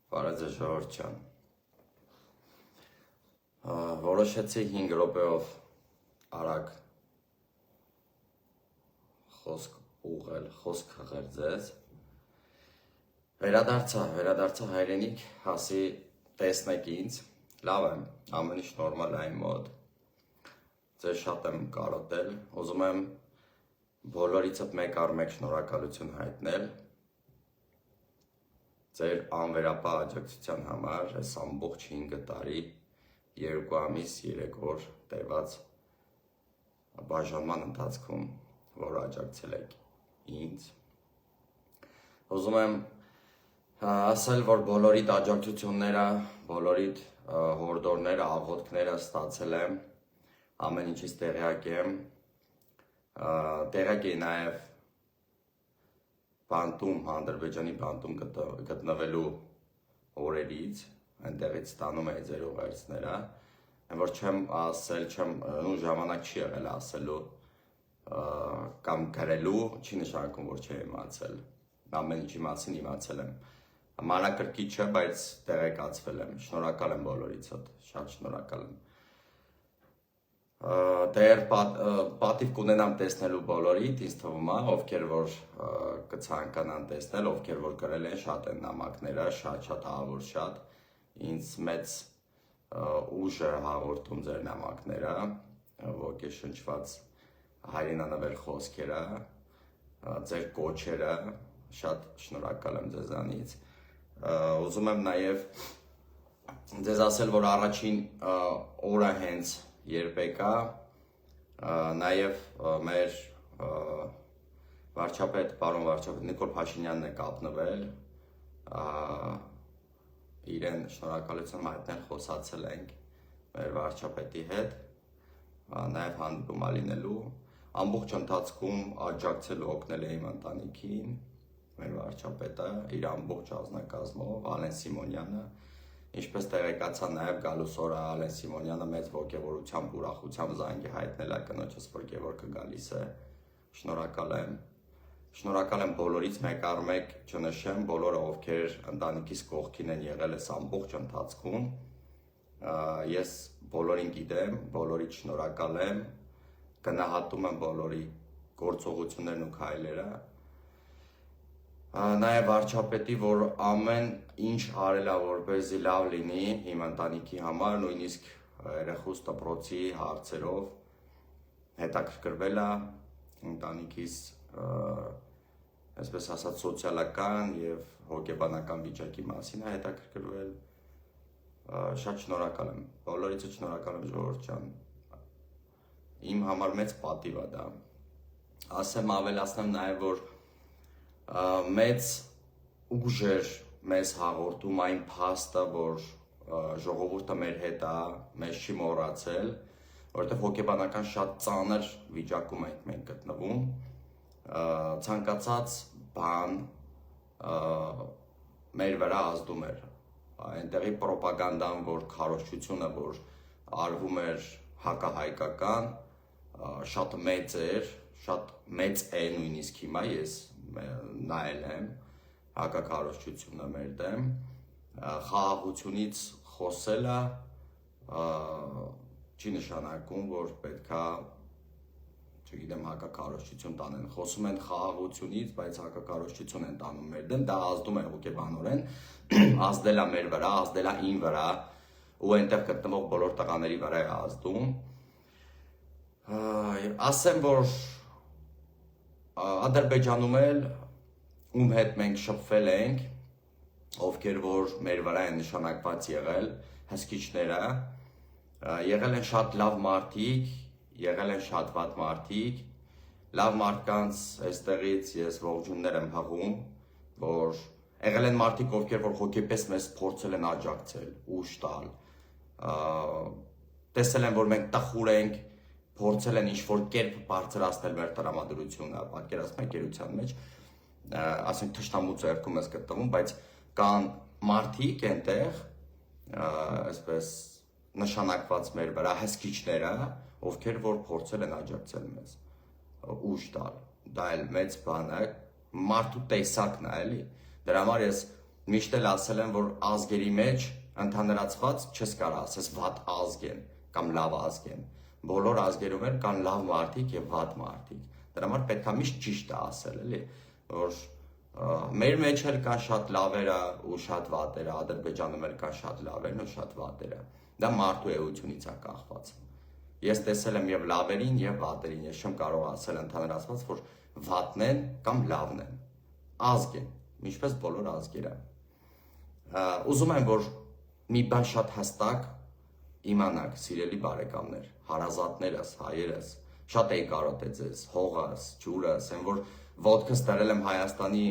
Բարեձեզ ժողովուրդ ջան։ Որոշեցի 5 րոպեով արագ խոսք հղել ձեզ։ Վերադարձա հայրենիք, հասի տեսնեք ինձ, լավ եմ, ամեն ինչ նորմալ է իմ մոտ։ Ձեզ շատ եմ կարոտել, ուզում եմ բոլորիցդ մեկ առ մեկ շնորհակալություն հայտնել ձեր անվերապահ աջակցության համար այս ամբողջ 5 տարի 2 ամիս 3 օր տևած բաժանման ընթացքում, որ աջակցել եք ինձ։ Ուզում եմ ասել, որ բոլորիդ աջակցությունները, բոլորիդ հորդորները, աղոթքները ստացել եմ, ամեն ինչից տեղյակ եմ, տեղյակ էի նաև բանտում, Ադրբեջանի բանտում գտնվելու օրերից, այնտեղից ստանում էի ձեր ուղերձները, որ չեմ ասել, ժամանակ չի եղել ասելու կամ գրելու, չի նշանակում, որ չի իմացել, ամեն ինչի մասին իմացել եմ, մանրակրկիտ չէ, բայց տեղեկացվել եմ, շնորհակալ եմ բոլորիցդ, շատ շնորհակալ եմ։ Դեռ պատիվ կունենամ տեսնելու բոլորիդ, ինձ թվում է, ովքեր որ կցանկանան տեսնել, ովքեր որ գրել են, շատ են նամակները, շատ ահավոր շատ, ինձ մեծ ուժ է հաղորդում ձեր նամակները, ոգեշնչված հայրենանվեր խոսքերը, ձեր կոչերը, շատ շնորհակալ եմ ձեզանից։ Ուզում եմ նաև ձեզ ասել, որ առաջին օրը հենց երբեք է, նաև մեր պարոն վարչապետ Նիկոլ Փաշինյանն է կապնվել, իրեն շնորհակալություն հայտնել, խոսացել ենք մեր վարչապետի հետ, նաև հանդիպում լինելու, ամբողջ ընթացքում աջակցել ու օգնել է իմ ընտանիքին, մեր վարչապետը, իր ամբողջ անձնակազմով, Ալեն Սիմոնյանը, ինչպես տեղեկացա նաև գալուս օրը Ալեն Սիմոնյանը մեծ ոգևորությամբ, ուրախությամբ զանգի հայտնել է կնոջս, որ Գևորգը գալիս է, շնորհակալ եմ բոլորից մեկ առ մեկ չնշեմ, բոլորը ովքեր ընտանիքիս կողքին են եղել այս ամբողջ ընթացքում, ես բոլորին գիտեմ, բոլորից շնորհակալ եմ, գնահատում եմ բոլորի գործողություններն ու քայլերը, նաև վարչապետի, որ ամեն ինչ արել է, որպեսզի լավ լինի իմ ընտանիքի համար, նույնիսկ երեխուս դպրոցի հարցերով հետաքրքրվել է ընտանիքիս, այսպես ասած, սոցիալական և հոգեբանական վիճակի մասին է հետաքրքրվել, շատ շնորհակալ եմ, բոլորիցդ շնորհակալ եմ ժողովուրդ ջան, իմ համար մեծ պատիվ է դա, ավելացնեմ նաև, որ մեծ ուժ էր մեզ հաղորդում այն փաստը, որ ժողովուրդը մեր հետ է, մեզ չի մոռացել, որովհետև հոգեբանական շատ ծանր վիճակում ենք մենք գտնվում, ցանկացած բան մեր վրա ազդում էր, այնտեղի պրոպագանդան, որ քարոզչությունը, որ արվում էր հակահայկական, շատ մեծ էր, շատ մեծ է նույնիսկ հիմա ես նայել եմ հակաքարոզչությունը մեր դեմ, խաղաղությունից խոսելը չի նշանակում, որ պետքա, չգիտեմ, հակաքարոզչություն տանեն, խոսում են խաղաղությունից, բայց հակաքարոզչություն են տանում մեր դեմ, դա ազդում է հոգեբանորեն, ազդել է մեր վրա, ազդել է իմ վրա, ու այնտեղ գտնվող բոլոր տղաների վրա է ազդում, ասեմ, որ Ադրբեջանում էլ, ում հետ մենք շփվել ենք, ովքեր որ մեր վրա են նշանակված եղել, հսկիչները, եղել են շատ լավ մարդիկ, եղել են շատ վատ մարդիկ, լավ մարդկանց այստեղից ես ողջուններ եմ հղում, որ եղել են մարդիկ, ովքեր որ հոգեպես մեզ փորձել են աջակցել, ուժ տալ, տեսել են, որ մենք տխուր ենք, փորձել են ինչ-որ կերպ բարձրացնել մեր տրամադրությունը, պատկերացնում եք գերության մեջ, ասենք թշնամու ձեռքում ես գտնվում, բայց կան մարդիկ այնտեղ, այսպես նշանակված մեր վրա հսկիչները, ովքեր որ փորձել են աջակցել մեզ, ուժ տալ, դա էլ մեծ բան է, մարդու տեսակն է, էլի, դրա համար ես Միշտ էլ ասել են, որ ազգերի մեջ ընդհանրացված չես կարող ասես վատ ազգ են կամ լավ ազգ են։ Բոլոր ազգերում էլ կան լավ մարդիկ եւ վատ մարդիկ։ Դրա համար պետք է միշտ ճիշտը ասել, էլի, որ մեր մեջ էլ կան շատ լավերը ու շատ վատերը, Ադրբեջանում էլ կան շատ լավերն ու շատ վատերը։ Դա մարդու էությունից է կախված։ Ես տեսել եմ եւ լավերին եւ վատերին, ես չեմ կարող ասել ընդհանրացված, որ վատն են կամ լավն են։ Ազգ են, ինչպես բոլոր ազգերը։ Ուզում եմ, որ մի բան շատ հստակ իմանաք, սիրելի բարեկամներ, հարազատներս, հայերս, շատ էի կարոտել ձեզ, հողս, ջուրս, այն որ ոտքս դրել եմ Հայաստանի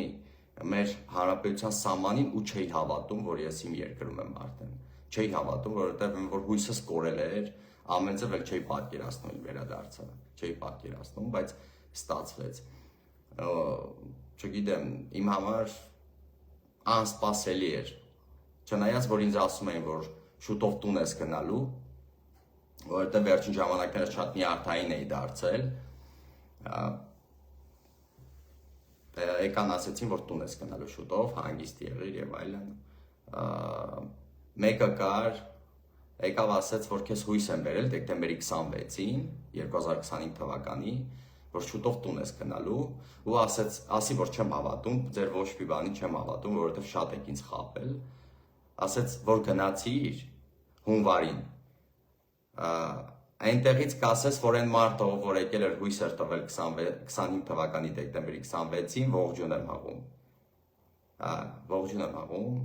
մեր հանրապետության սահմանին ու չէի հավատում, որ ես իմ երկրում եմ արդեն։ Չէի հավատում, որովհետև որ հույսս կորել էր, ամեն ձև էլ չէի պատկերացնում իմ վերադարձը, չէի պատկերացնում, բայց ստացվեց։ Չգիտեմ, իմ համար անսպասելի էր։ Չնայած որ ինձ ասում էին, որ շուտով տուն ես գնալու, որովհետև վերջին ժամանակները շատ նյարդային էի դարձել, եկան ասեցին, որ տուն ես գնալու շուտով, հանգիստ եղիր եւ այլն։ Մեկը կար, եկավ ասեց, որ քեզ հույս եմ բերել դեկտեմբերի 26-ին 2025 թվականի, որ շուտով տուն ես գնալու ու ասի, որ չեմ հավատում, ձեր ոչ մի բանի չեմ հավատում, որովհետև շատ եք ինձ խաբել։ Ասեց, որ գնացիր հունվարին, այնտեղից կասես, որ այն մարդը, որ եկել էր հույս էր տվել 25 թվականի դեկտեմբերի 26-ին, ողջուն եմ հաղում, ողջուն եմ հաղում,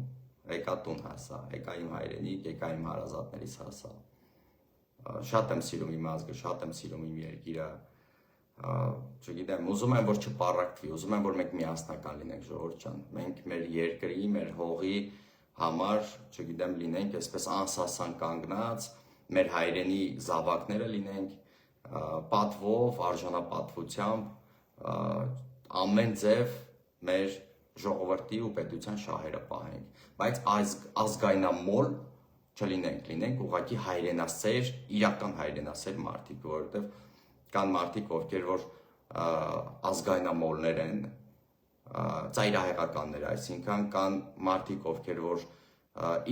եկա տուն հասա, եկա իմ հայրենիք, եկա իմ հարազատներից հասա, շատ եմ սիրում իմ ազգը, շատ եմ սիրում իմ երկիրը, չգիտեմ, ուզում եմ, որ չպառակտվի, ուզում եմ, որ մենք միասնական լինենք, ժողովուրդ ջան, մենք մեր երկրի, մեր հողի համար, չգիտեմ, լինենք այսպես անսասան կանգնած, մեր հայրենի զավակները լինենք, պատվով, արժանապատվությամբ, ամեն ձև մեր ժողովրդի ու պետության շահերը պահենք, բայց ազգայնամոլ չլինենք, լինենք ուղղակի հայրենասեր, իրական հայրենասեր մարդիկ, որովհետև կան մարդիկ, ովքեր որ ազգայնամոլներ են, ծայրահեղականներ, այսինքն կան մարդիկ, ովքեր որ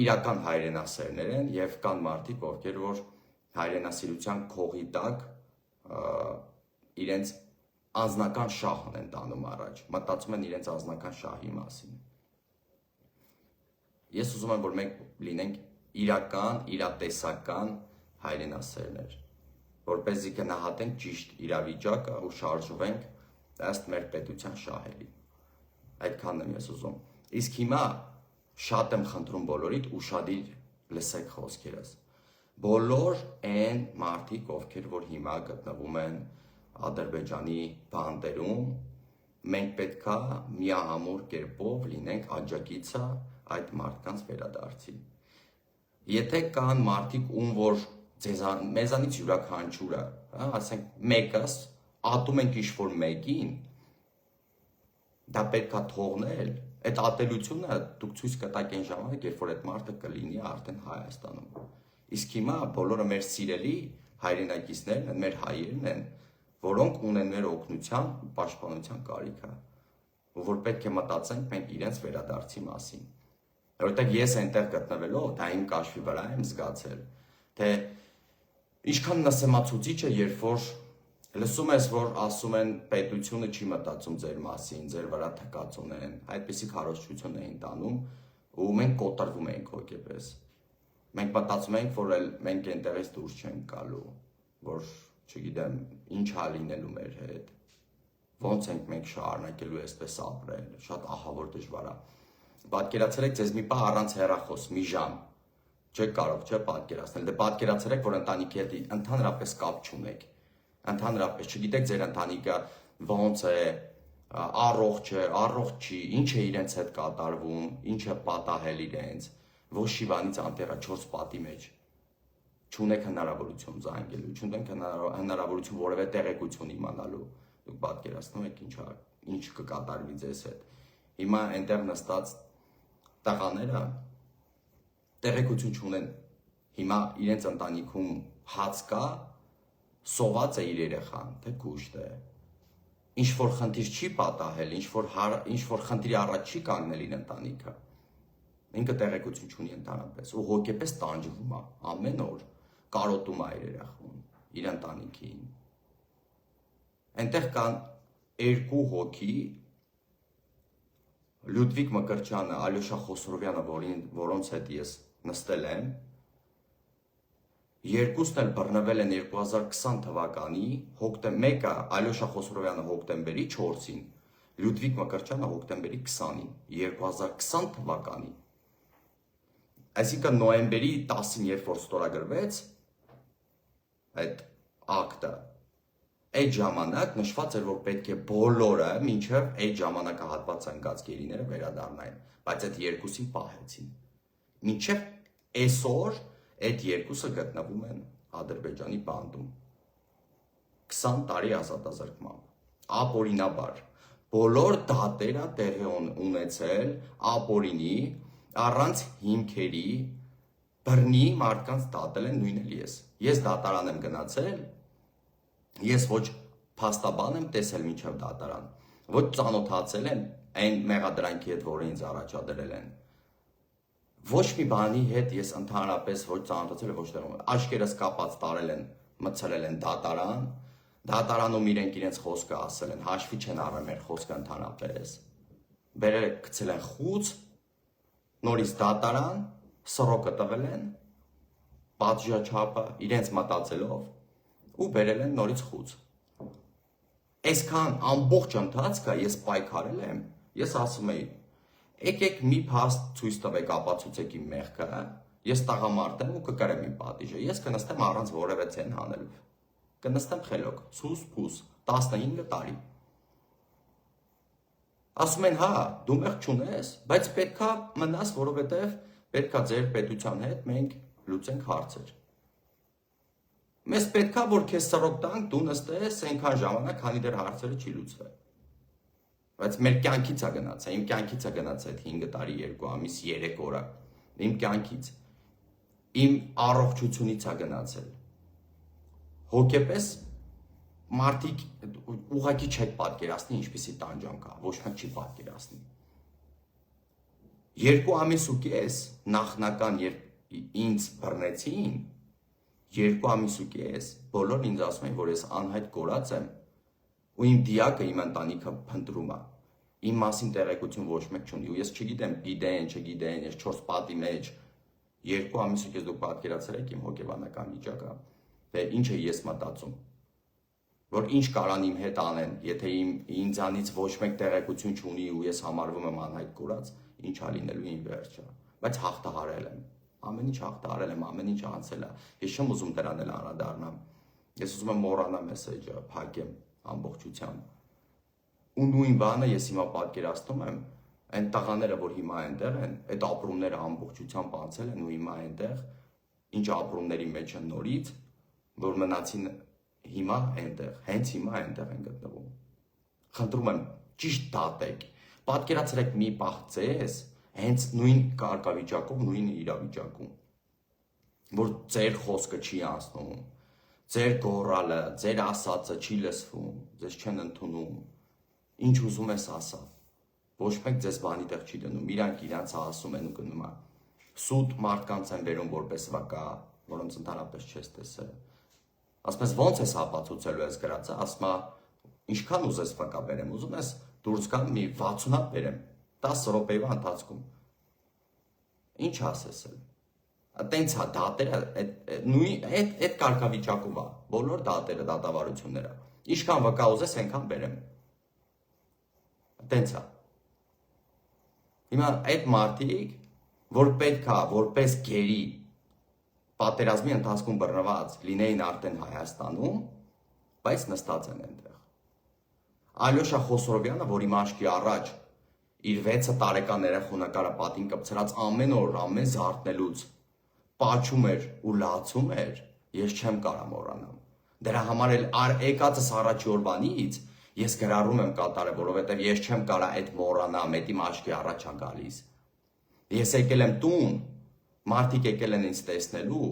իրական հայրենասերներ են եւ կան մարդիկ, ովքեր որ հայրենասիրության քողի տակ իրենց անձնական շահն են տանում առաջ, մտածում են իրենց անձնական շահի մասին։ Ես ուզում եմ, որ մենք լինենք իրական, իրատեսական հայրենասերներ, որպեսզի գնահատենք ճիշտ իրավիճակը ու շարժվենք ըստ մեր պետության շահերի։ Այդքանն եմ ես ուզում։ Իսկ հիմա շատ եմ խնդրում բոլորիդ ուշադիր լսեք խոսքերս։ Բոլոր այն մարդիկ, ովքեր որ հիմա գտնվում են Ադրբեջանի բանտերում, մենք պետքա միահամուռ կերպով լինենք աջակիցը այդ մարդկանց վերադարձի։ Եթե կան մարդիկ, ում որ մեզանից յուրաքանչյուրը, ասենք մեկս, ատում ենք ինչ-որ մեկին, դա պետքա թողնել, այդ ատելությունը դուք ցույց կտաք այն ժամանակ, երբ որ այդ մարդը կլինի արդեն Հայաստանում։ Իսկ հիմա բոլորը մեր սիրելի հայրենակիցներն են, մեր հայերն են, որոնք ունեն մեր օգնության ու պաշտպանության կարիքը, ու որ պետք է մտածենք մենք իրենց վերադարձի մասին։ Որովհետև ես այնտեղ գտնվելով, դա իմ կաշվի վրա եմ զգացել, թե ինչքան նսեմացուցիչ է, երբ որ լսում ես, որ ասում են պետությունը չի մտածում ձեր մասին, ձեր վրա թկած ունեն, այդպիսի քարոզչություն էին տանում ու մենք կոտրվում էինք հոգեպես։ Մենք մտածում էինք, որ մենք այնտեղից դուրս չենք գալու, որ չգիտեմ, ինչ է լինելու մեր հետ։ Ոնց ենք մենք շարունակելու այսպես ապրել, շատ ահավոր դժվար է։ Պատկերացրեք ձեզ մի պահ առանց հեռախոս, մի ժամ, չեք կարող չէ պատկերացնել, դե պատկերացրեք, որ ընտանիքի հետ ընդհանրապես կապ չունեք, ընդհանրապես չգիտեք ձեր ընտանիքը ոնց է, առողջ է, առողջ չի, ինչ է իրենց հետ կատարվում, ինչ է պատահել իրենց, ոչ շիվանից անտեղա 4 պատի մեջ, չունեք հնարավորություն զանգելու, չունեք հնարավորություն որևէ տեղեկություն իմանալու, դուք պատկերացնում եք ինչ կկատարվի ձեզ հետ։ Հիմա այնտեղ նստած տղաները տեղեկություն չունեն, հիմա իրենց ընտանիքում հաց կա, սոված է իր երեխան, թե կուշտ է, ինչ որ խնդիր չի պատահել, ինչ որ խնդրի առաջ չի կանգնել իր ընտանիքը, ինքը տեղեկություն չունի ընդհանրապես ու հոգեպես տանջվում է ամեն օր, կարոտում է իր երախուն, իր ընտանիքին։ Այնտեղ կան երկու հոգի, Լյուդվիգ Մկրտչյանը, Ալյոշա Խոսրովյանը, որոնց հետ ես նստել եմ, երկուսն էլ բռնվել են 2020 թվականի, մեկը Ալյոշա Խոսրովյանը հոկտեմբերի 4-ին, Լյուդվիգ Մկրտչյանը հոկտեմբերի 20-ին, 2020 թվականի։ Այսինքն նոյեմբերի 10-ին, երբ որ ստորագրվեց այդ ակտը, այդ ժամանակ նշված էր, որ պետք է բոլորը մինչև այդ ժամանակահատվածը ընկած գերիները վերադառնային, բայց այդ երկուսին պահեցին։ Մինչև այսօր այդ երկուսը գտնվում են Ադրբեջանի բանդում։ 20 տարի ազատազրկմամբ, ապօրինաբար, բոլոր դատերը տեղի ունեցել ապօրինի, առանց հիմքերի, բռնի մարդկանց դատել են նույն էլ ես։ Ես դատարան եմ գնացել, ես ոչ փաստաբան եմ տեսել մինչև դատարան, ոչ ծանոթացել եմ այն մեղադրանքի հետ, որը ինձ առաջադրել են։ Ոչ մի բանի հետ ես ընդհանրապես ոչ ծանոթացել եմ, ոչ տեղում։ Աչքերս կապած տարել են, մցրել են դատարան, դատարանում իրենց խոսքը ասել են, հաշվի չեն առել մեր խոսքը ընդհանրապես։ Բերել գցել են խուց, նորից դատարան, սռոկը տվել են, պատժաչափը իրենց մտածելով ու բերել են նորից խուց։ Այսքան ամբողջ ընթացքը ես պայքարել եմ, ես ասում էի, եկեք մի փաստ ցույց տվեք, ապացուցեք իմ մեղքը, ես տղամարդ եմ ու կկրեմ իմ պատիժը, ես կնստեմ առանց որևէ ցեն հանելու, կնստեմ խելոք, սուս փուս, 15 տարի։ Ասում են, հա, դու մեղք չունես, բայց պետքա մնաս, որովհետև պետքա ձեր պետության հետ մենք լուծենք հարցեր։ Մեզ պետքա, որ քեզ սռոկ տանք, դու նստես այնքան ժամանակ, քանի դեռ հարցերը չի լուծվել։ Բայց մեր կյանքից է գնացել, իմ կյանքից է գնացել այդ 5 տարի, 2 ամիս, 3 օրը, իմ կյանքից, իմ առողջությունից է գնացել։ Հոգեպես մարդիկ ուղղակի չեք պատկերացնի, ինչպիսի տանջանք կա, ոչ մեկ չի պատկերացնի։ 2 ամիս ու կես նախնական, երբ ինձ բռնեցին, 2 ամիս ու կես, բոլորն ինձ ասում են, որ ես անհայտ կորած եմ ու իմ դիակը, իմ ընտանիքը փնտրում է։ Իմ մասին տեղեկություն ոչ մեկ չունի ու ես չգիտեմ, գիտեն, չգիտեն, ես 4 պատի մեջ 2 ամիս ու կես դուք պատկերացրել եք իմ հոգեբանական վիճակը, թե ինչ է ես մտածում, որ ինչ կարան իմ հետ անեն, եթե ինձանից ոչ մեկ տեղեկություն չունի ու ես համարվում եմ անհայտ կորած, ինչ է լինելու իմ վերջը, բայց հաղթահարել եմ։ Ամեն ինչ հաղթահարել եմ, ամեն ինչ անցել է։ Ես չեմ ուզում դրան էլ անդրադառնամ։ Ես ուզում եմ մոռանալ մեսեջը, փակեմ ամբողջությամբ։ Ու նույն բանը ես հիմա պատկերացնում եմ, այն տղաները, որ հիմա այնտեղ են, այդ ապրումները ամբողջությամբ անցել են ու հիմա այնտեղ, ինչ ապրումների մեջ են նորից, որ մնացին հիմա այնտեղ, հենց հիմա այնտեղ են գտնվում։ Խնդրում եմ, ճիշտ դատեք։ Պատկերացրեք մի պահ ձեզ հենց նույն կարգավիճակով, նույն իրավիճակում, որ ձեր խոսքը չի անցնում, ձեր գոռալը, ձեր ասածը չի լսվում, ձեզ չեն ընդունում, ինչ ուզում ես ասա, ոչ մեկ ձեզ բանի տեղ չի դնում, իրանք իրանց ասում են ու գնում են, սուտ մարդկանց են բերում որպես վկա, որոնց ընդհանրապես չես տեսել, ասում ես ոնց ես ապացուցելու ես գրածը, ասում է ինչքան ուզես վկա բերեմ, ուզում ես դուրս գամ մի 60 հատ բերեմ, 10 րոպեվա ընթացքում։ Ինչ ասես էլ։ Տենց հա դատերը այդ կարգավիճակում է, բոլոր դատերը, դատավարությունները։ Ինչքան վկա ուզես, այնքան բերեմ։ Տենց է։ Հիմա այդ մարդիկ, որ պետքա, որպես գերի պատերազմի ընթացքում բռնված լինեին արդեն Հայաստանում, բայց նստած են այնտեղ։ Ալյոշա Խոսրովյանը, որ իմ աչքի առաջ իր 6 տարեկան երեխունակարը պատին կպցրած ամեն օր, ամեն զարթնելուց պաչում էր ու լացում էր, ես չեմ կարա մոռանամ։ Դրա համար էլ եկածս առաջի օրվանից ես գրառում եմ կատարել, որովհետև ես չեմ կարա այդ մոռանամ, այդ իմ աչքի առաջ է գալիս։ Ես եկել եմ տուն, մարդիկ եկել են ինձ տեսնելու,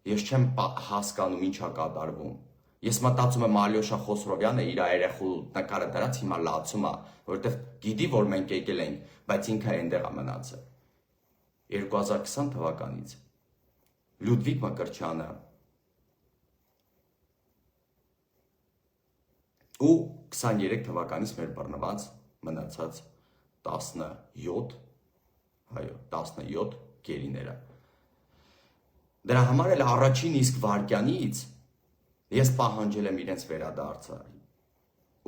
ես չեմ հասկանում ինչ է կատարվում։ Ես մտածում եմ Ալյոշա Խոսրովյանը իր երեխու նկարը դրած հիմա լացում է, որովհետև գիտի, որ մենք եկել ենք, բայց ինքը այնտեղ է մնացել։ 2020 թվականից Լյուդվիգ Մկրտչյանը ու 23 թվականից մեր բռնված մնացած 17 գերիները։ Դրա համար էլ առաջին իսկ վայրկյանից ես պահանջել եմ իրենց վերադարձը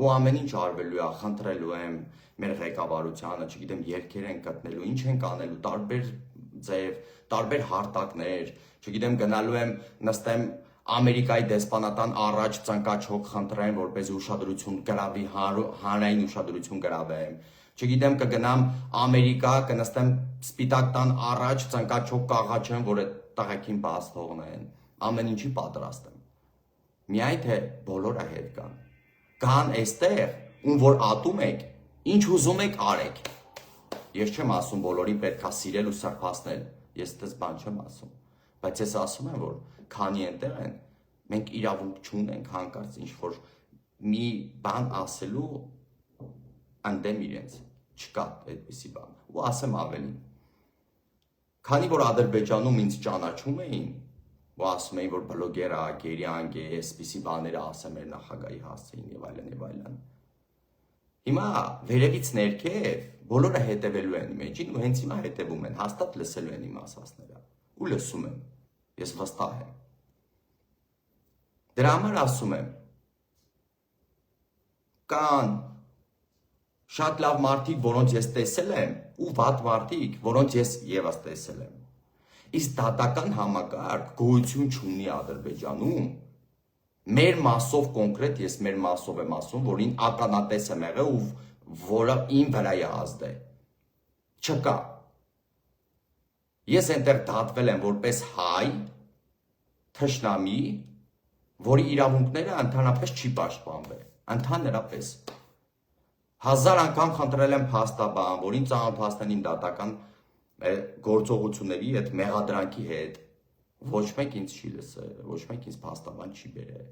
ու ամեն ինչ արվելու է, խնդրելու եմ մեր ղեկավարությանը, չգիտեմ, երգեր են գտնելու, ինչ են անելու, տարբեր ձև, տարբեր հարթակներ, չգիտեմ, գնալու եմ նստեմ Ամերիկայի դեսպանատան առաջ ծնկաչոք խնդրեմ, որպեսզի ուշադրություն գրավի, հանրային ուշադրություն գրավեմ։ Չգիտեմ, կգնամ Ամերիկա, կնստեմ սպիտակ տան առաջ ծնկաչոք կաղաչեմ, որ այդ տղեկին բաց թողնեն։ Ամեն ինչի պատրաստ եմ։ Միայն թե բոլորը հետ կան։ Կան այստեղ, ում որ ատում եք, ինչ ուզում եք արեք։ Ես չեմ ասում բոլորին պետք է սիրել ու սրբացնել, ես դες բան չեմ ասում, բայց ես ասում եմ, որ քանի այնտեղ են, մենք իրավունք չունենք հանկարծ ինչ-որ մի բան ասելու ընդդեմ իրենց, չկա այդպիսի բան, ու ասեմ ավելին, քանի որ Ադրբեջանում ինձ ճանաչում էին, ու ասում էին, որ բլոգեր է, գերյանք է, այսպիսի բաները ասեմ մեր նախագահի հասցեին եւ այլն, հիմա վերևից ներքև բոլորը հետևելու են իմ էջին ու հենց հիմա հետևում են, հաստատ լսելու են իմ ասածները ու լսում են, ես վստահ եմ։ Դրա համար ասում եմ, կան շատ լավ մարդիկ, որոնց ես տեսել եմ ու վատ մարդիկ, որոնց ես եւս տեսել եմ։ Իսկ դատական համակարգ գոյություն չունի Ադրբեջանում։ Մեր մասով կոնկրետ ես մեր մասով եմ ասում, որին ականատես եմ եղել ու որը իմ վրա է ազդել։ Չկա։ Ես այնտեղ դատվել եմ որպես հայ, թշնամի, որի իրավունքները ընդհանրապես չի պաշտպանվել, ընդհանրապես։ 1000 անգամ խնդրել եմ փաստաբան, որին ծանոթացնեն իմ դատական գործողությունների հետ, մեղադրանքի հետ, ոչ մեկ ինձ չի լսել, ոչ մեկ ինձ փաստաբան չի բերել։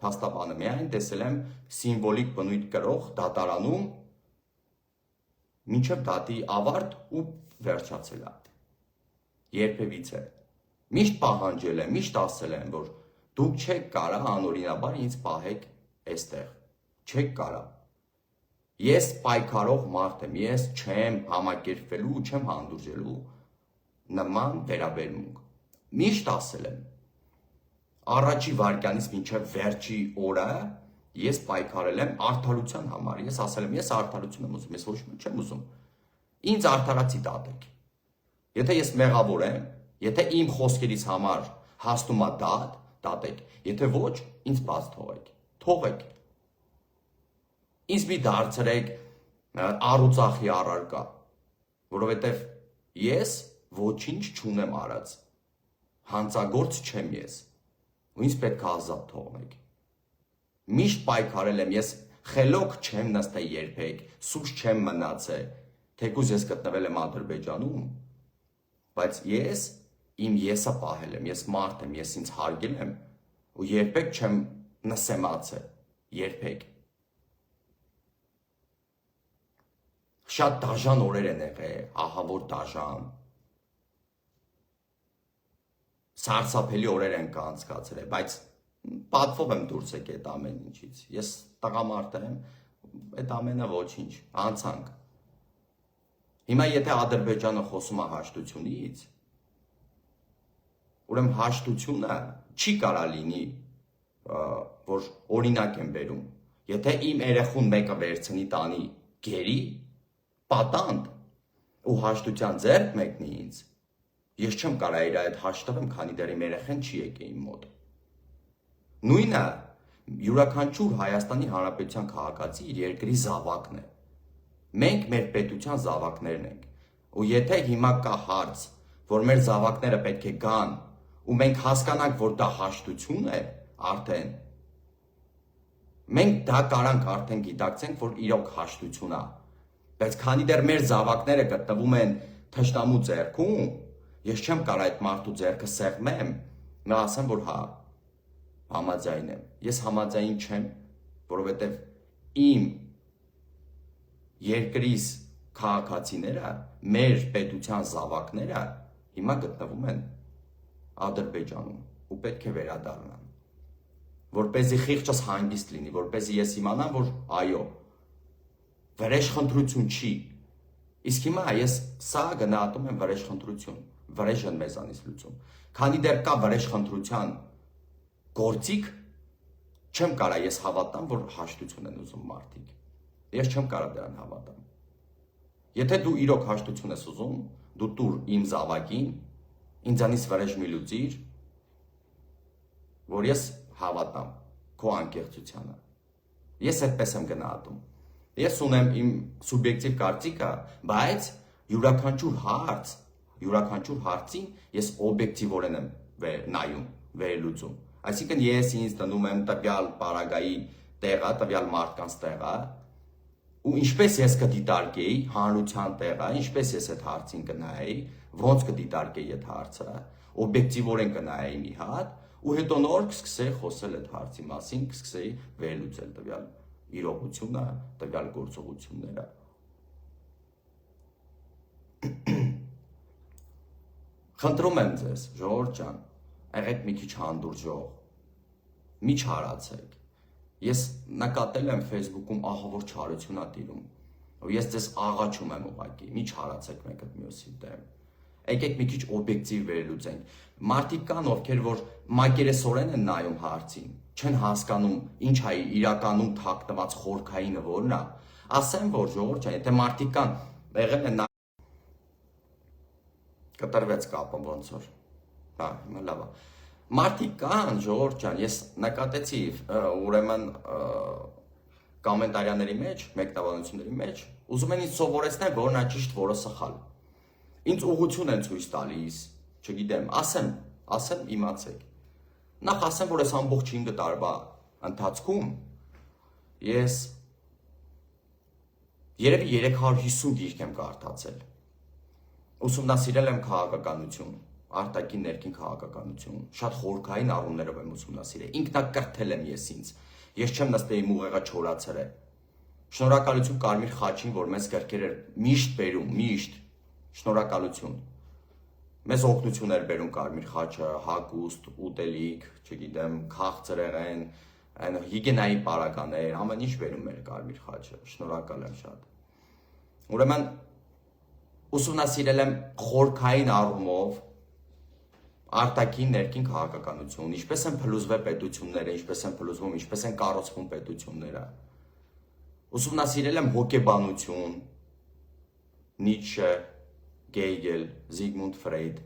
Փաստաբանը միայն տեսել եմ սիմվոլիկ բնույթ կրող դատարանում մինչև դատի ավարտ ու վերջացել է։ Երբևիցե։ Միշտ պահանջել եմ, միշտ ասել եմ, որ դուք չեք կարա անօրինաբար ինձ պահեք այստեղ։ Չեք կարա։ Ես պայքարող մարդ եմ, ես չեմ համակերպվելու ու չեմ հանդուրժելու նման վերաբերմունք։ Միշտ ասել եմ, առաջի վայրկյանից մինչև վերջի օրը ես պայքարել եմ արդարության համար, ես ասել եմ, ես արդարություն եմ ուզում, ես ոչ մի չեմ ուզում, ինձ արդարացի դատեք, եթե ես մեղավոր եմ, եթե իմ խոսքերից համար հասնում է դատեք, եթե ոչ, ինձ բաց թողեք, ինձ մի դարձրեք առուծախի առարկա, որովհետև ես ոչինչ չունեմ արած, հանցագործ չեմ ես, ու ինձ պետք է ազատ թողնեք։ Միշտ պայքարել եմ, ես խելոք չեմ նստել երբեք, սուրճ չեմ մնացել, թեկուզ ես գտնվել եմ Ադրբեջանում, բայց ես իմ եսը պահել եմ, ես մարդ եմ, ես ինձ հարգել եմ, ու երբեք չեմ նսեմացել, երբեք։ Շատ դաժան օրեր են եղել, ահա որ դաժան։ Սարսափելի օրեր են կանցկացրել, բայց պատվով եմ դուրս եկել այդ ամեն ինչից։ Ես տղամարդ եմ, այդ ամենը ոչինչ, անցանք։ Հիմա եթե Ադրբեջանը խոսում է հաշտությունից, ուրեմն հաշտությունը չի կարա լինի, որ օրինակ եմ բերում։ Եթե իմ երեխուն մեկը վերցնի տանի գերի, պատանդ ու հաշտության ձեռք մեկնի ինձ, ես չեմ կարա իր այդ հաշտվեմ, քանի դեռ իմ երեխան չի եկել իմ մոտ։ Նույնը յուրաքանչյուր Հայաստանի Հանրապետության քաղաքացի իր երկրի զավակն է։ Մենք մեր պետության զավակներն ենք։ Ու եթե հիմա կա հարց, որ մեր զավակները պետք է գան, ու մենք հասկանանք, որ դա հաշտություն է, արդեն մենք դա կարանք արդեն գիտակցենք, որ իրոք հաշտություն է։ Բայց քանի դեռ մեր զավակները գտնվում են թշնամու ձեռքում, ես չեմ կարող այդ մարդու ձեռքը սեղմեմ, նա ասեմ, որ հա, համաձայն եմ։ Ես համաձայն չեմ, որովհետև իմ երկրիս քաղաքացիները, մեր պետության զավակները հիմա գտնվում են Ադրբեջանում ու պետք է վերադառնան, որպեսզի խիղճս հանգիստ լինի, որպեսզի ես իմանամ, որ այո, վրեժխնդրություն չի, իսկ հիմա ես սա գնահատում եմ վրեժխնդրություն, վրեժ են մեզանից լուծում, քանի դեռ կա վրեժխնդրության գործիք, չեմ կարա ես հավատամ, որ հաշտություն են ուզում մարդիկ, ես չեմ կարա դրան հավատամ, եթե դու իրոք հաշտություն ես ուզում, դու տուր իմ զավակին, ինձանից վրեժ մի լուծիր, որ ես հավատամ քո անկեղծությանը, ես այդպես եմ գնահատում, ես ունեմ իմ սուբյեկտիվ կարծիքը, բայց յուրաքանչյուր հարցին ես օբյեկտիվորեն եմ նայում, վերլուծում, այսինքն ես ինձ դնում եմ տվյալ պարագայի տեղը, տվյալ մարդկանց տեղը, ու ինչպես ես կդիտարկեի հանրության տեղը, ինչպես ես այդ հարցին կնայեի, ոնց կդիտարկեի այդ հարցը, օբյեկտիվորեն կնայեի մի հատ, ու հետո նոր կսկսեի խոսել այդ հարցի մասին, կսկսեի վերլուծել տվյալ իրողությունը, տվյալ գործողությունները։ Խնդրում եմ ձեզ, ժողովուրդ ջան, եղեք մի քիչ հանդուրժող, մի չարացեք։ Ես նկատել եմ Facebook-ում ահավոր չարություն ա տիրում, ու ես ձեզ աղաչում եմ ուղղակի, մի չարացեք մեկը մյուսի դեմ։ Եկեք մի քիչ օբյեկտիվ վերլուծենք։ Մարդիկ կան, ովքեր որ մակերեսորեն են նայում հարցին, չեն հասկանում ինչ է իրականում թաքնված խորքայինը որն է։ Ասեմ, որ ժողովուրդ ջան, եթե մարդիկ կան, եղել են կտրվեց կապը ոնց որ։ Հա, հիմա լավ է։ Մարդիկ կան, ժողովուրդ ջան, ես նկատեցի, ուրեմն կոմենտարիաների մեջ, մեկնաբանությունների մեջ, ուզում են ինձ սովորեցնել, որն է ճիշտ, որը սխալ։ Ինձ ուղղություն են ցույց տալիս, չգիտեմ, ասեմ իմացեք։ Նախ ասեմ, որ այս ամբողջ 5 տարվա ընթացքում ես երևի 350 գիրք եմ կարդացել։ Ուսումնասիրել եմ քաղաքականություն, արտաքին ներքին քաղաքականություն, շատ խորքային առումներով եմ ուսումնասիրել, ինքնակրթել եմ ես ինձ, ես չեմ նստել իմ ուղեղը չորացրել։ Շնորհակալություն Կարմիր խաչին, որ մեզ գրքեր էր միշտ բերում, միշտ, շնորհակալություն։ Մեզ օգնություն էր բերում Կարմիր խաչը, հագուստ, ուտելիք, չգիտեմ, քաղցրեղեն, այն հիգիենայի պարագաներ, ամեն ինչ բերում էր Կարմիր խաչը, շնորհակալ եմ շատ։ Ուրեմն ուսումնասիրել եմ խորքային առումով արտաքին ներքին քաղաքականություն, ինչպես են փլուզվել պետությունները, ինչպես են փլուզվում, ինչպես են կառուցվում պետությունները։ Ուսումնասիրել եմ հոգեբանություն, Նիցշե, Գեյգել, Զիգմունդ Ֆրեյդ,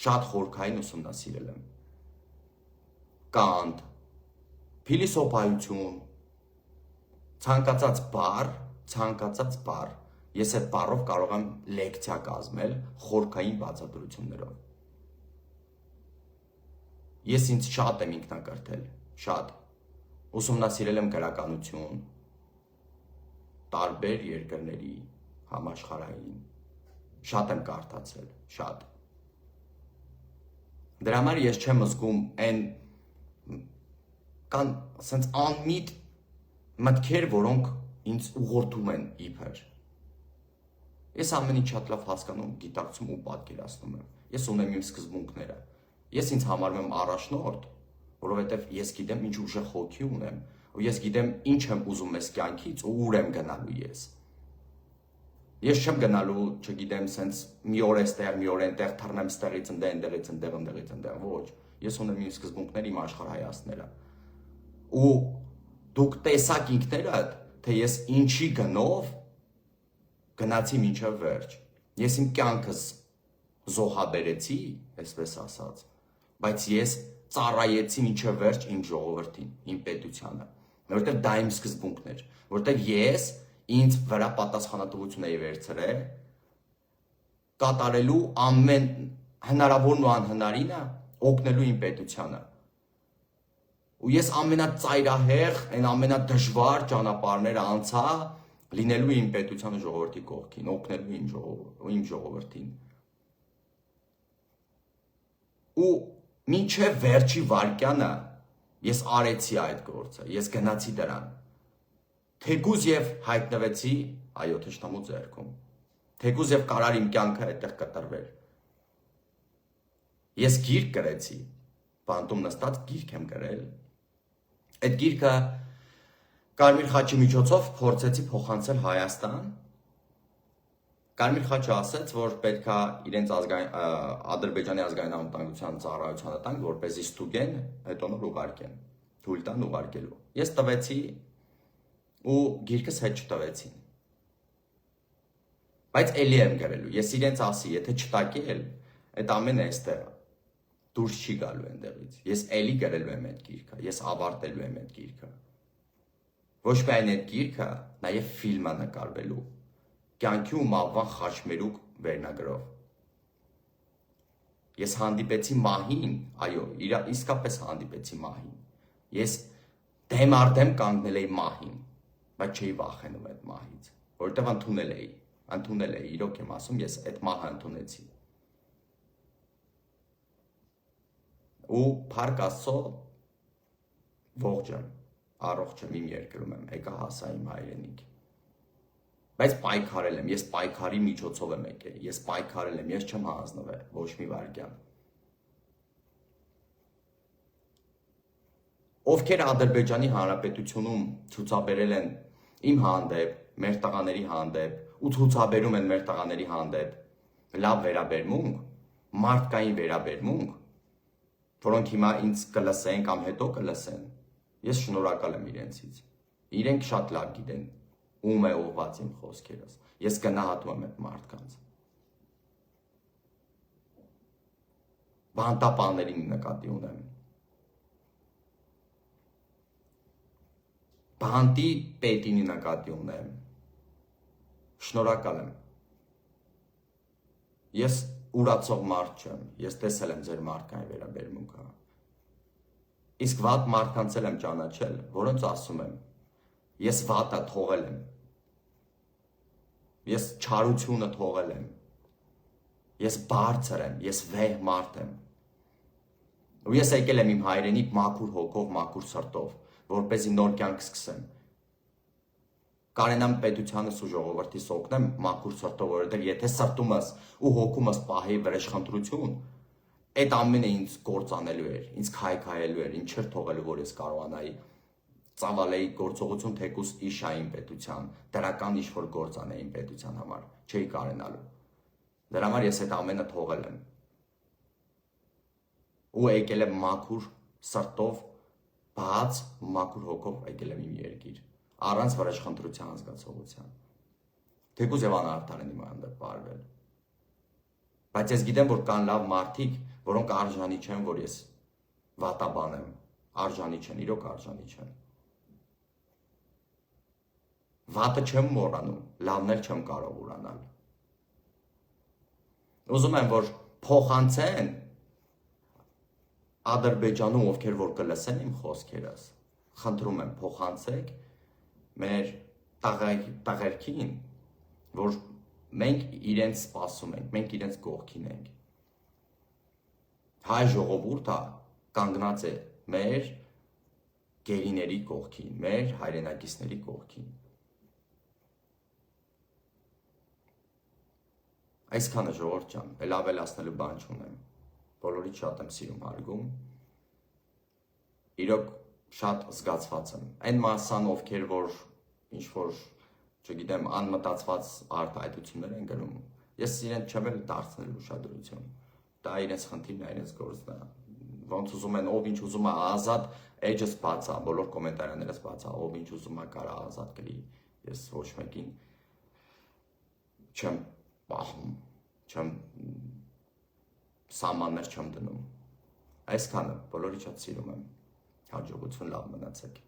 շատ խորքային ուսումնասիրել եմ, Կանտ, փիլիսոփայություն, ցանկացած բառ, ես այդ բառով կարող եմ լեկցիա կազմել խորքային բացատրություններով։ Ես ինձ շատ եմ ինքնակրթել, շատ, ուսումնասիրել եմ գրականություն, տարբեր երկրների, համաշխարհային, շատ եմ կարդացել, շատ։ Դրա համար ես չեմ զգում այն կան ասենց անմիտ մտքեր, որոնք ինձ ուղղորդում են իբր։ Ես ամեն ինչ շատ լավ հասկանում, գիտակցում ու պատկերացնում եմ։ Ես ունեմ իմ սկզբունքները։ Ես ինձ համարում եմ առաջնորդ, որովհետև ես գիտեմ ինչ ուժեղ հոգի ունեմ, ու ես գիտեմ ինչ եմ ուզում ես կյանքից ու ուր եմ գնալու ես։ Ես չեմ գնալու, չգիտեմ, սենց մի օր էստեղ, մի օր այնտեղ թռնեմ ստեղից ընդեղից, ոչ։ Ես ունեմ իմ սկզբունքները, իմ աշխարհայացները։ Ու դուք տեսաք ինքներդ, թե ես ինչի գնով գնացի մինչև վերջ։ Ես իմ կյանքս զոհաբերեցի, այսպես ասած, բայց ես ծառայեցի մինչև վերջ իմ ժողովրդին, իմ պետությանը, որովհետև դա իմ սկզբունքն էր, որովհետև ես ինձ վրա պատասխանատվություն էի վերցրել կատարելու ամեն հնարավորն ու անհնարինը օգնելու իմ պետությանը։ Ու ես ամենածայրահեղ, այն ամենադժվար ճանապարհները անցա լինելու իմ պետության ժողովրդի կողքին, օգնելու իմ ժողովրդին։ Ու մինչև վերջի վարկյանը ես արեցի այդ գործը, ես գնացի դրան։ Թեկուզ եւ հայտնվեցի այո թշնամու ձեռքում։ Թեկուզ եւ կարար իմ կյանքը այդտեղ կտրվեր։ Ես գիրք գրեցի, բանտում նստած գիրք եմ գրել։ Այդ գիրքը Կարմիր խաչի միջոցով փորձեցի փոխանցել Հայաստան։ Կարմիր խաչը ասաց, որ պետքա իրենց Ադրբեջանի ազգային անվտանգության ծառայությանը տանք, որպեսզի ստուգեն, հետո նոր ուղարկեն, թույլ տան ուղարկելու։ Ես տվեցի ու գիրքս հետ չտվեցին։ Բայց էլի եմ գրելու, ես իրենց ասի, եթե չտակի էլ, այդ ամենը էստեղ դուրս չի գալու այնտեղից։ Ես էլի գրելու եմ այդ գիրքը, ես ավարտելու եմ այդ գիրքը։ Ոչ միայն այդ գիրքը, նաև ֆիլմը նկարվելու։ Կյանքի ու մահվան խաչմերուկ վերնագրով։ Ես հանդիպեցի մահին, այո, իսկապես հանդիպեցի մահին։ Ես դեմ առ դեմ կանգնել էի մահին, բայց չէի վախենում այդ մահից, որովհետև ընդունել էի, իրոք եմ ասում, ես այդ մահը ընդունեցի։ Ու փառք Աստծո ողջ եմ, առողջ եմ, իմ երկրում եմ, եկա հասա իմ հայրենիք։ Բայց պայքարել եմ, ես պայքարի միջոցով եմ եկել, ես պայքարել եմ, ես չեմ հանձնվել, ոչ մի վայրկյան։ Ովքեր Ադրբեջանի Հանրապետությունում ցուցաբերել են իմ հանդեպ, մեր տղաների հանդեպ, ու ցուցաբերում են մեր տղաների հանդեպ լավ վերաբերմունք, մարդկային վերաբերմունք, որոնք հիմա ինձ կլսեն կամ հետո կլսեն, ես շնորհակալ եմ իրենցից։ Իրենք շատ լավ գիտեն ում է ուղղված իմ խոսքերս։ Ես գնահատում եմ այդ մարդկանց։ Բանտապաններին նկատի ունեմ։ Բանտի պետին նկատի ունեմ։ Շնորհակալ եմ։ Ես ուրացող մարդ չեմ, ես տեսել եմ ձեր մարդկային վերաբերմունքը։ Իսկ վատ մարդկանց եմ ճանաչել, որոնց ասում եմ, ես վատը թողել եմ։ Ես չարությունը թողել եմ։ Ես բարձր եմ, ես վեհ մարդ եմ։ Ու ես եկել եմ իմ հայրենիք մաքուր հոգով, մաքուր սրտով, որպեսզի նոր կյանք սկսեմ։ Կարենամ պետությանս ու ժողովրդիս օգնեմ մաքուր սրտով, որովհետև եթե սրտումս ու հոգումս պահեի վրեժխնդրություն, այդ ամենը ինձ կործանելու էր, ինձ քայքայելու էր, ինձ չէր թողելու, որ ես կարողանայի ծավալեի գործողություն թեկուզ իշային պետության, դրական ինչ-որ գործ անեին պետության համար, չէի կարենալու։ Դրա համար ես այդ ամենը թողել եմ։ Ու եկել եմ մաքուր սրտով, բաց, մաքուր հոգով եկել եմ իմ երկիր, առանց վրեժխնդրության զգացողության։ Թեկուզ եւ անարդար են իմ հանդեպ վարվել։ Բայց ես գիտեմ, որ կան լավ մարդիկ, որոնք արժանի չեն, որ ես վատաբան եմ, արժանի չեն, իրոք արժանի չեն։ Վատը չեմ մոռանում, լավն էլ չեմ կարող ուրանալ։ Ուզում եմ, որ փոխանցեն Ադրբեջանում, ովքեր որ կլսեն իմ խոսքերս, խնդրում եմ փոխանցեք մեր տղերքին, որ մենք իրենց սպասում ենք, մենք իրենց կողքին ենք։ Հայ ժողովուրդը կանգնած է մեր գերիների կողքին, մեր հայրենակիցների կողքին։ Այսքանը ժողովուրդ ջան, ավելացնելու բան չունեմ, բոլորից շատ եմ սիրում հարգում, իրոք շատ զգացված եմ, այն մասան ովքեր որ ինչ-որ, չգիտեմ, անմտածված արտահայտություններ են գրում, ես իրենց չեմ էլ դարձնել ուշադրություն, դա իրենց խնդիրն է, իրենց գործն է, ոնց ուզում են, ով ինչ ուզում է ազատ, էջս բացա, բոլոր կոմենտարիաներս բացա, ով ինչ ուզում է կարա ազատ գրի, ես ոչ մեկին չեմ պահում, չեմ սահմաններ չեմ դնում, այսքանը, բոլորի շատ սիրում եմ, հաջողություն, լավ մնացեք։